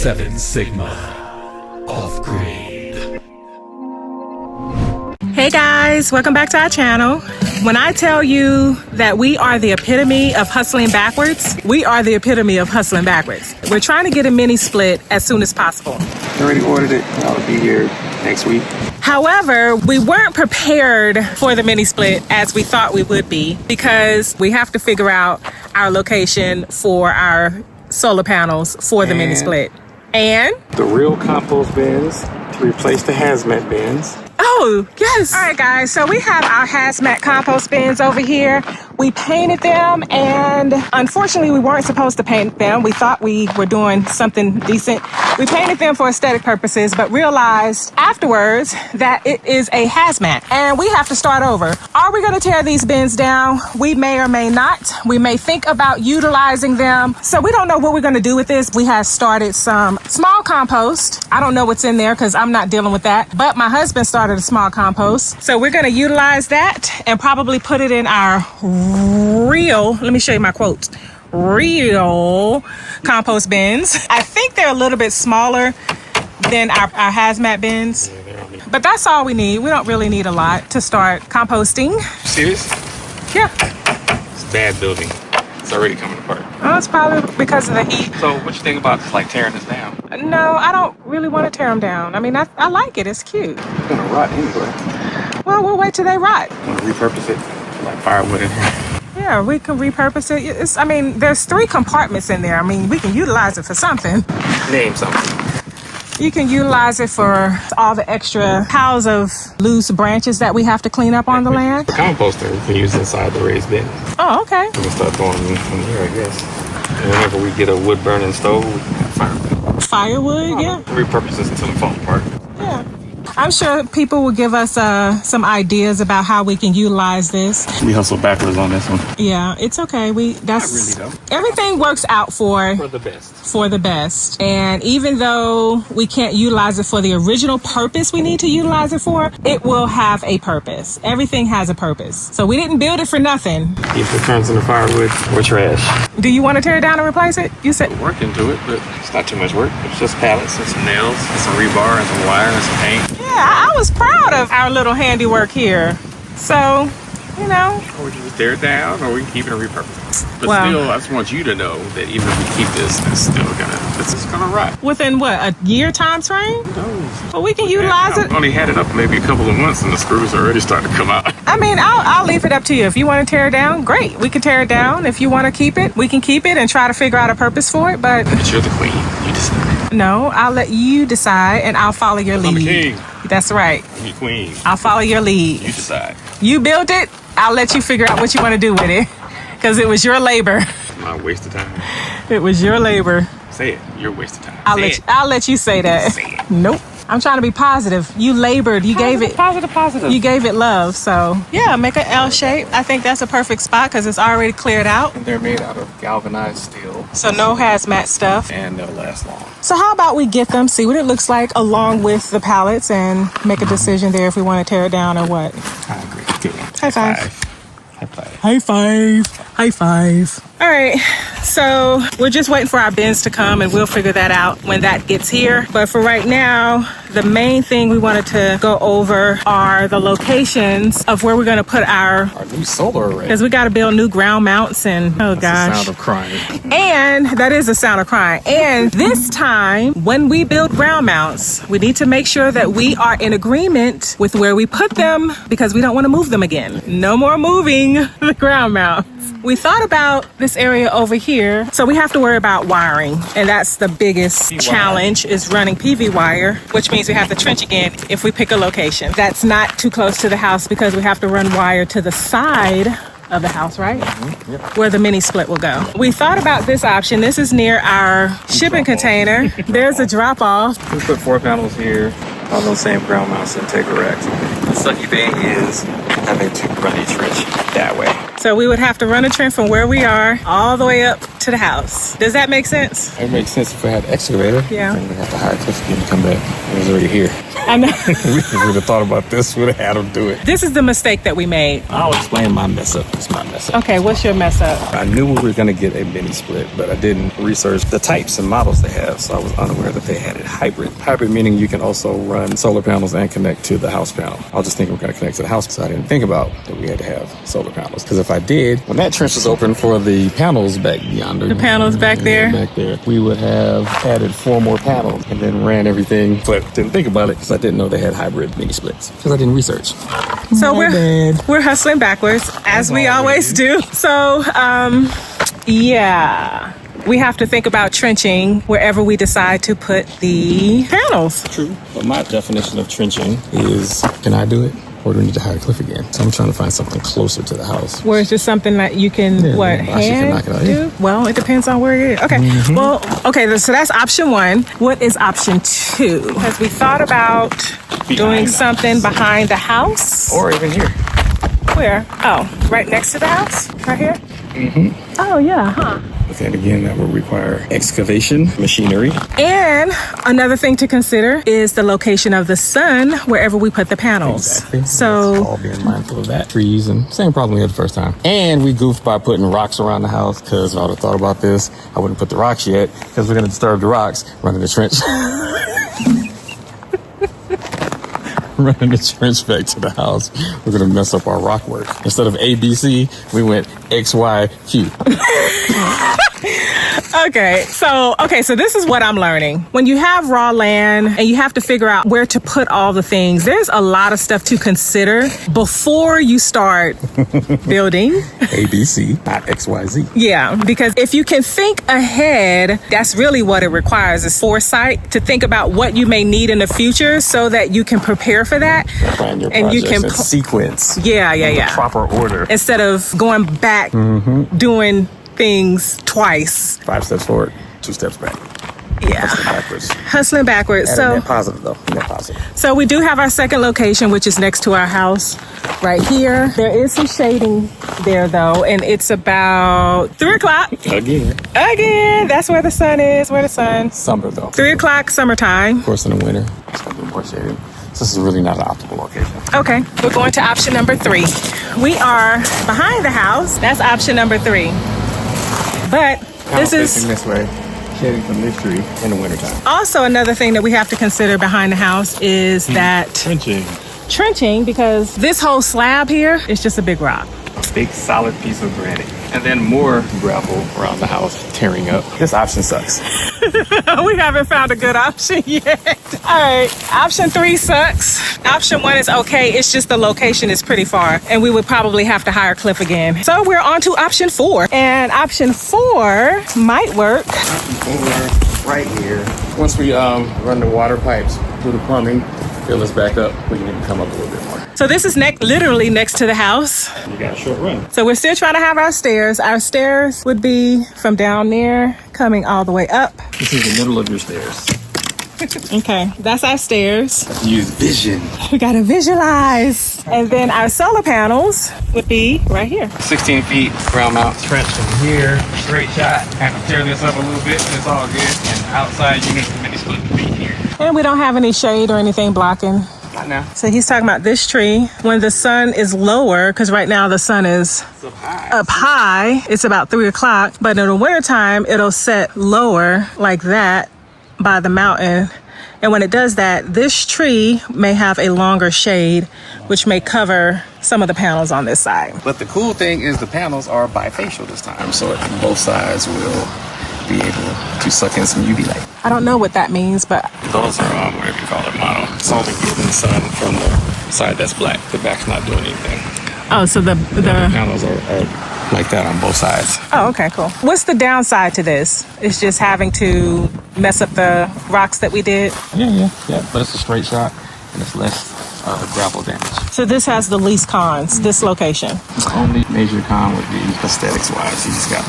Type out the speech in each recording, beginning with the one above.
7 Sigma Off-Grid. Hey guys, welcome back to our channel. When I tell you that we are the epitome of hustling backwards, we are the epitome of hustling backwards. We're trying to get a mini split as soon as possible. I already ordered it. I'll be here next week. However, we weren't prepared for the mini split as we thought we would be because we have to figure out our location for our solar panels for the mini split. And the real compost bins to replace the hazmat bins. oh, yes. All right, guys. So we have our hazmat compost bins over here. We painted them, and unfortunately, we weren't supposed to paint them. We thought we were doing something decent. We painted them for aesthetic purposes, but realized afterwards that it is a hazmat, and we have to start over. Are we going to tear these bins down? We may or may not. We may think about utilizing them. So we don't know what we're going to do with this. We have started some small compost. I don't know what's in there because I'm not dealing with that, but my husband started a small compost. So we're going to utilize that and probably put it in our real, let me show you my quotes, real compost bins. I think they're a little bit smaller than our hazmat bins, but that's all we need. We don't really need a lot to start composting. See this? Yeah. It's bad building. It's already coming apart. Oh, it's probably because of the heat. So what you think about like tearing this down? No, I don't really want to tear them down. I mean, I like it. It's cute. It's gonna rot anyway. Well, we'll wait till they rot. I'm gonna repurpose it like firewood in here. Yeah, we can repurpose it. I mean, there's 3 compartments in there. I mean, we can utilize it for something. Name something. You can utilize it for all the extra piles of loose branches that we have to clean up on the land. The composter we can use inside the raised bin. Oh, okay. We can start throwing them from here, I guess. And whenever we get a wood burning stove, we can have Firewood, yeah. Repurpose this until it falls apart. Yeah. I'm sure people will give us some ideas about how we can utilize this. We hustle backwards on this one. Yeah, it's okay. That's Not really, everything works out for the best. For the best. And even though we can't utilize it for the original purpose we need to utilize it for, it will have a purpose. Everything has a purpose. So we didn't build it for nothing. If it turns into firewood or trash. Do you want to tear it down and replace it? You said Work into it, but it's not too much work. It's just pallets and some nails and some rebar and some wire and some paint. yeah, I was proud of our little handiwork here. So, you know. Or we can just tear it down, or we can keep it and repurpose it. But Wow. still, I just want you to know that even if we keep this, it's just gonna rot. Within what, a year time frame? No. Well, we can utilize it. I've only had it up maybe a couple of months, and the screws are already starting to come out. I mean, I'll leave it up to you. If you want to tear it down, great. We can tear it down. If you want to keep it, we can keep it and try to figure out a purpose for it. But But you're the queen. You decide. no, I'll let you decide and I'll follow your lead. I'm the king. That's right. I'm your queen. I'll follow your lead. You decide. You built it. I'll let you figure out what you want to do with it. Because it was your labor. My waste of time. It was your labor. Say it. You're a waste of time. I'll let you say that. Say it. Nope. I'm trying to be positive. You labored. You gave it. Positive. You gave it love. So yeah, make an L shape. I think that's a perfect spot because it's already cleared out. And they're made out of galvanized steel. So no hazmat stuff. And they'll last long. So how about we get them, see what it looks like along with the pallets and make a decision there if we want to tear it down or what. I agree. Good. High five. High five. High five. High five. All right. So we're just waiting for our bins to come and we'll figure that out when that gets here. But for right now, the main thing we wanted to go over are the locations of where we're going to put our new solar array. because we got to build new ground mounts and oh gosh. The sound of crying. And that is the sound of crying. And this time, when we build ground mounts, we need to make sure that we are in agreement with where we put them because we don't want to move them again. No more moving the ground mounts. We thought about this area over here, so we have to worry about wiring. And that's the biggest challenge is running PV wire, which means we have to trench again if we pick a location that's not too close to the house because we have to run wire to the side of the house, right? Yep. Where the mini split will go. We thought about this option. This is near our shipping container. There's a drop off. We put 4 panels here on those same ground mounts and take a rack. The sucky thing is having to run a trench that way. So we would have to run a trench from where we are all the way up to the house. Does that make sense? It makes sense if I had an excavator. Yeah. Then we have to hire Cliff again to come back. It was already here. I know. We would have thought about this. Would have had him do it. This is the mistake that we made. I'll explain my mess up. It's my mess up. Okay, what's your mess up? I knew we were going to get a mini split, but I didn't research the types and models they have, so I was unaware that they had it hybrid. Hybrid meaning you can also run solar panels and connect to the house panel. I was just thinking we're going to connect to the house, so I didn't think about that we had to have solar panels. Because if I did, when that trench was open for the panels back yonder, The panels back there? back there, we would have added 4 more panels and then ran everything, but didn't think about it because I didn't know they had hybrid mini splits because I didn't research. So we're hustling backwards as we always do. So yeah, we have to think about trenching wherever we decide to put the panels. True, but my definition of trenching is, can I do it? Or do we need to hire Cliff again? So I'm trying to find something closer to the house. Where it's just something that you can, hand knock it out, do? Well, it depends on where it is. Okay, well, okay, so that's option 1. What is option 2? Because we thought about doing something behind the house. Or even here. Where? Oh, right next to the house? Right here? Oh, yeah, huh? But then again, that will require excavation, machinery. And another thing to consider is the location of the sun wherever we put the panels. Exactly. So all being mindful of that. Trees and same problem we had the first time. And we goofed by putting rocks around the house because I would have thought about this. I wouldn't put the rocks yet because we're going to disturb the rocks running the trench. Running the trench back to the house, we're gonna mess up our rock work. Instead of ABC, we went XYQ. Okay, so this is what I'm learning. When you have raw land and you have to figure out where to put all the things, there's a lot of stuff to consider before you start building. ABC, not XYZ. Yeah, because if you can think ahead, that's really what it requires is foresight to think about what you may need in the future so that you can prepare for that. Plan your and you can in sequence. Yeah. Proper order. Instead of going back, doing things twice. 5 steps forward, 2 steps back. Yeah. Hustling backwards. And So net positive though. Net positive. So we do have our second location, which is next to our house right here. There is some shading there though, and it's about 3 o'clock. Again, that's where the sun is, Summer though. 3 o'clock, summertime. Of course in the winter, it's gonna be more shading. So this is really not an optimal location. Okay, we're going to option number 3. We are behind the house. That's option number 3. But this is this way, shading from this tree in the wintertime. also another thing that we have to consider behind the house is that trenching, because this whole slab here is just a big rock. A big solid piece of granite. And then more gravel around the house tearing up. This option sucks. We haven't found a good option yet. All right, option 3 sucks. Option 1 is okay. It's just the location is pretty far and we would probably have to hire Cliff again. So we're on to option 4. And option 4 might work. Option 4 right here. Once we run the water pipes through the plumbing, fill this back up, we can even come up a little bit more. So this is literally next to the house. You got a short run. So we're still trying to have our stairs. Our stairs would be from down there coming all the way up. This is the middle of your stairs. Okay, that's our stairs. Use vision. We gotta visualize. And then our solar panels would be right here. 16 feet ground mount trench from here. Straight shot. Have to tear this up a little bit, but it's all good. And outside unit, the mini split would be here. And we don't have any shade or anything blocking. Not now. So he's talking about this tree. When the sun is lower, because right now the sun is up high, it's about 3 o'clock. But in the wintertime, it'll set lower like that by the mountain. And when it does that, this tree may have a longer shade, which may cover some of the panels on this side. But the cool thing is the panels are bifacial this time. So both sides will be able to suck in some UV light. I don't know what that means, but Those are, whatever you call it, mono. It's only getting the sun from the side that's black. The back's not doing anything. oh, so the Panels are like that on both sides. oh, okay, cool. What's the downside to this? It's just having to mess up the rocks that we did. Yeah. But it's a straight shot and it's less gravel damage. So this has the least cons, this location. The only major con would be aesthetics-wise. You just got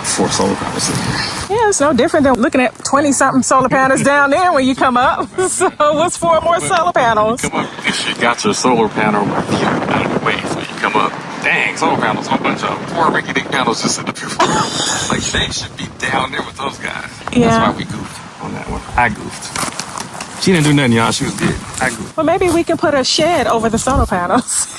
4 solar panels in here. Yeah, it's no different than looking at 20-something solar panels down there when you come up. So what's 4 more solar panels? Come up, you got your solar panel out of the way, so you come up. Dang, solar panels, a whole bunch of 4 rinky-dink panels just sitting up here. Like, they should be down there with those guys. Yeah. That's why we goofed on that one. I goofed. She didn't do nothing, y'all. She was good. I goofed. Well, maybe we can put a shed over the solar panels.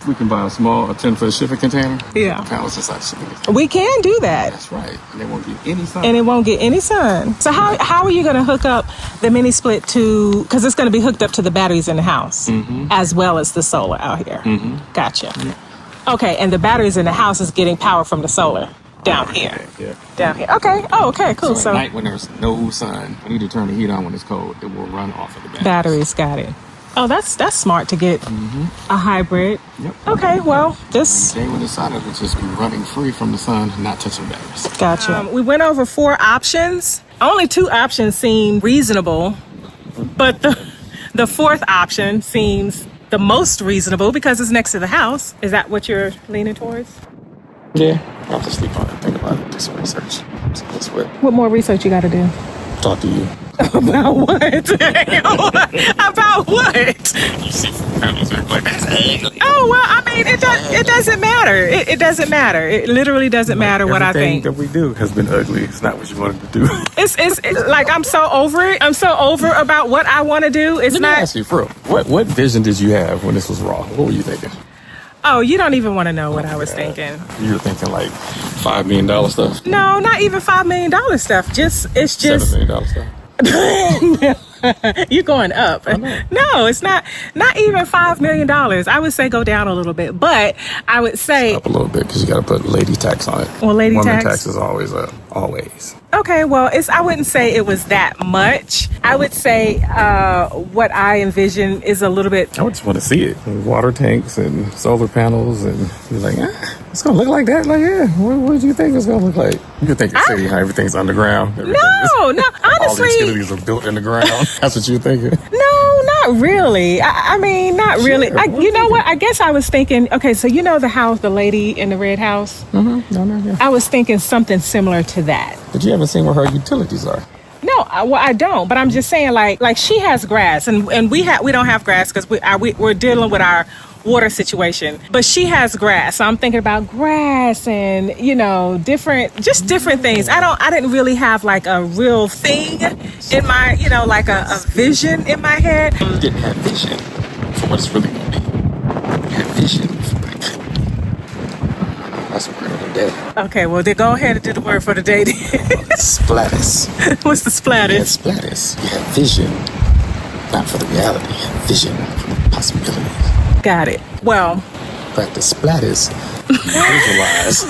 We can buy a 10-foot shipping container. Yeah. Panels inside the shipping container. We can do that. That's right. And they won't get any sun. And it won't get any sun. So how are you going to hook up the mini split to, because it's going to be hooked up to the batteries in the house as well as the solar out here. Gotcha. Yeah. Okay, and the batteries in the house is getting power from the solar down here. Yeah. Down here. Okay. Oh, okay, cool. So at night when there's no sun, we need to turn the heat on when it's cold. It will run off of the batteries. Got it. Oh, that's smart to get a hybrid. Yep. Okay, well, this... Day when it's sun, it would just be running free from the sun, not touching batteries. Gotcha. We went over 4 options. Only 2 options seem reasonable, but the 4th option seems the most reasonable because it's next to the house. Is that what you're leaning towards? Yeah, I'll have to sleep on it, think about it, do some research. So that's What more research you got to do? Talk to you. About what? About what? You see panels like that's ugly. Oh, well, I mean, it doesn't matter. It doesn't matter. It literally doesn't matter what I think. Everything that we do has been ugly. It's not what you wanted to do. It's like I'm so over it. I'm so over about what I want to do. It's Let not. me ask you, for real, what vision did you have when this was raw? What were you thinking? Oh, you don't even want to know what I was thinking. You were thinking like $5 million stuff? No, not even $5 million stuff. It's just $7 million stuff? You're going up. No, it's not even $5 million. I would say go down a little bit, but I would say up a little bit because you got to put lady tax on it. Well, lady Woman tax? tax is always. Okay, well, I wouldn't say it was that much. I would say what I envision is a little bit. I would just want to see it. Water tanks and solar panels, and you're like, it's gonna look like that. Like, yeah, what do you think it's gonna look like? You could think of city, how everything's underground. No, honestly, all the utilities are built in the ground. That's what you're thinking. No, not really. I mean, not really. You know what? I guess I was thinking. Okay, so you know the house, the lady in the red house. No, yeah. I was thinking something similar to that. But you haven't seen where her utilities are. No, I don't. But I'm just saying, like she has grass, and we don't have grass because we're dealing with our water situation. But she has grass, so I'm thinking about grass and different things. I didn't really have like a real thing in my like a vision in my head. You didn't have vision for what it's really gonna be. You had vision for that's the word of the day. Okay, well then go ahead and do the word for the day. Splatus. What's the splatus? You had splatus. You had vision, not for the reality. You had vision for the possibilities. Got it. Well, but the splatters visualize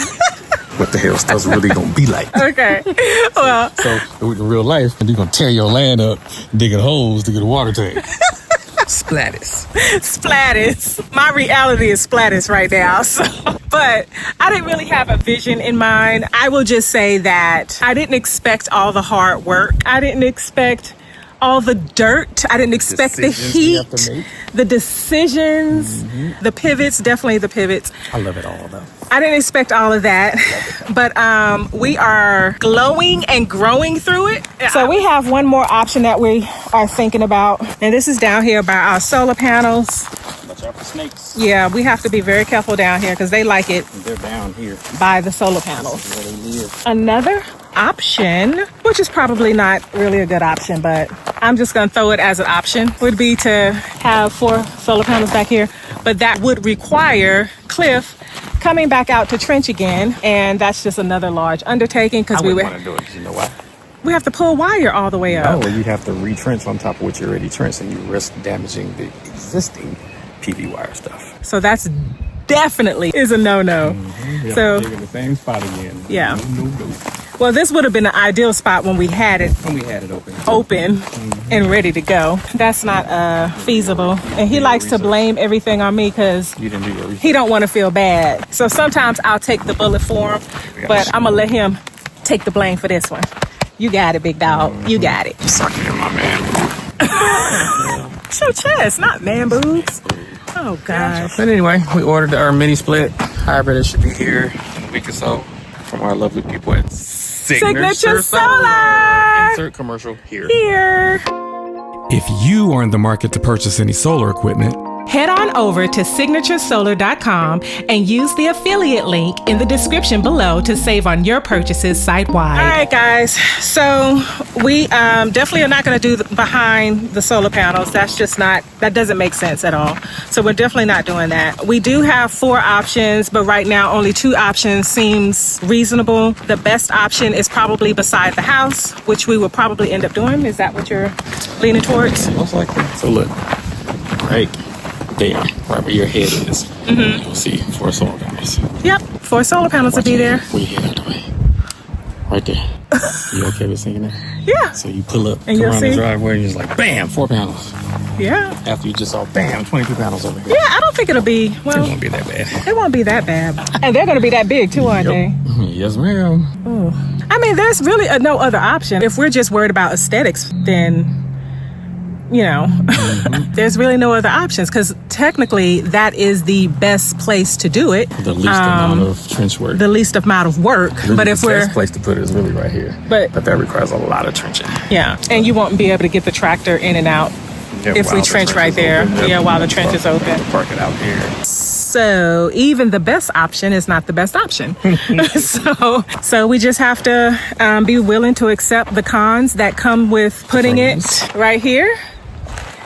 what the hell stuff's really gonna be like. Okay. Well, so in real life, you're gonna tear your land up, digging holes to get a water tank. Splatters. My reality is splatters right now. So, but I didn't really have a vision in mind. I will just say that I didn't expect all the hard work. I didn't expect all the dirt. I didn't expect the heat, the decisions, the pivots, definitely the pivots. I love it all though. I didn't expect all of that, but we are glowing and growing through it. So we have one more option that we are thinking about, and this is down here by our solar panels. Watch out for snakes. Yeah, we have to be very careful down here because they like it. They're down here by the solar panels. Where they live. Another option, which is probably not really a good option, but I'm just going to throw it as an option, would be to have 4 solar panels back here, but that would require Cliff coming back out to trench again, and that's just another large undertaking because we would want to do it. You know why? We have to pull wire all the way up. No, you have to retrench on top of what you already trenched, and you risk damaging the existing PV wire stuff. So that's definitely is a no-no. So dig in the same spot again. Yeah. No. Well, this would have been an ideal spot when we had it open and ready to go. That's not feasible. And he likes to blame everything on me because he don't want to feel bad. So sometimes I'll take the bullet for him, but I'm going to let him take the blame for this one. You got it, big dog. You got it. Sucking in my man. Show chest, not man boobs. Oh, gosh. But anyway, we ordered our mini split hybrid. It should be here in a week or so from our lovely people at Signature Solar. Insert commercial here. If you are in the market to purchase any solar equipment, Head on on over to signaturesolar.com and use the affiliate link in the description below to save on your purchases site-wide. All right, guys. So we definitely are not going to do behind the solar panels. That's just not, that doesn't make sense at all. So we're definitely not doing that. We do have 4 options, but right now only 2 options seems reasonable. The best option is probably beside the house, which we will probably end up doing. Is that what you're leaning towards? Most likely. So look, right there, right where your head is, you'll see 4 solar panels. Yep, 4 solar panels will be there. Where your head out the way. Right there. You okay with seeing that? Yeah. So you pull up, and come you'll around see the driveway, and you're just like, bam, 4 panels. Yeah. After you just saw, bam, 22 panels over here. Yeah, I don't think it'll be, well, It won't be that bad. it won't be that bad. And they're going to be that big too, aren't they? Yes, ma'am. Oh. I mean, there's really no other option. If we're just worried about aesthetics, then, you know, there's really no other options, because technically that is the best place to do it. The least amount of trench work. The least amount of work. But if the we're, best place to put it is really right here. But that requires a lot of trenching. Yeah, and you won't be able to get the tractor in and out if we trench right there. Yeah, while the trench is open. Park it out here. So even the best option is not the best option. So we just have to be willing to accept the cons that come with putting it right here.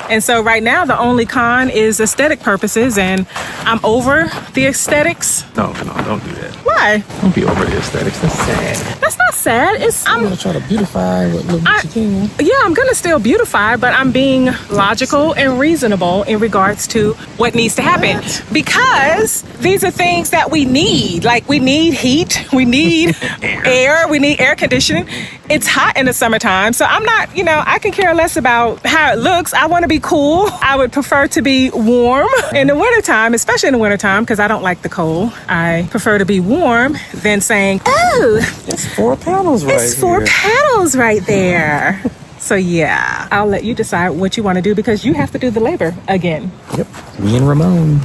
And so right now, the only con is aesthetic purposes, and I'm over the aesthetics. No, don't do that. Why? Don't be over the aesthetics. That's sad. That's not sad. I'm gonna try to beautify what little bit you can. Yeah, I'm gonna still beautify, but I'm being logical and reasonable in regards to what needs to happen. Because these are things that we need. Like, we need heat, we need air, we need air conditioning. It's hot in the summertime, so I'm not, I can care less about how it looks. I want to be cool. I would prefer to be warm in the wintertime, especially in the wintertime, because I don't like the cold. I prefer to be warm than saying, oh, it's 4 panels right It's 4 panels right there. So yeah, I'll let you decide what you want to do, because you have to do the labor again. Yep, me and Ramon.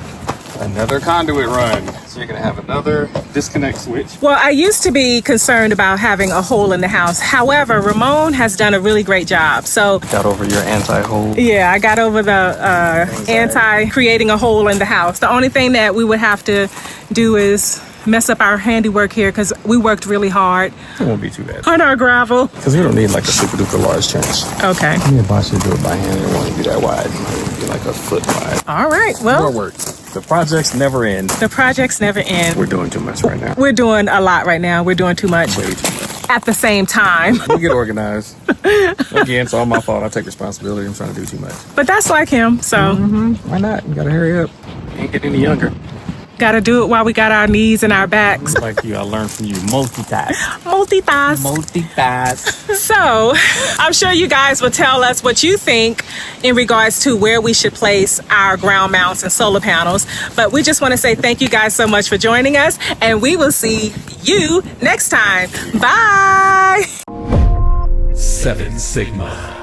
Another conduit run. So you're gonna have another disconnect switch. Well, I used to be concerned about having a hole in the house. However, Ramon has done a really great job. So got over your anti-hole. Yeah, I got over the anti-creating a hole in the house. The only thing that we would have to do is mess up our handiwork here, because we worked really hard. It won't be too bad. On our gravel. Because we don't need like a super duper large trench. Okay. Me and Boss should do it by hand. It won't be that wide. It would be like a foot wide. All right, well. More work. The projects never end. The projects never end. We're doing too much right now. We're doing a lot right now. We're doing too much. Way too much. At the same time. We'll get organized. Again, it's all my fault. I take responsibility. I'm trying to do too much. But that's like him, so. Why not? You gotta hurry up. You ain't getting any younger. Gotta do it while we got our knees and our backs. Like you, I learned from you. Multitask. So, I'm sure you guys will tell us what you think in regards to where we should place our ground mounts and solar panels. But we just want to say thank you guys so much for joining us, and we will see you next time. Bye. 7 Sigma.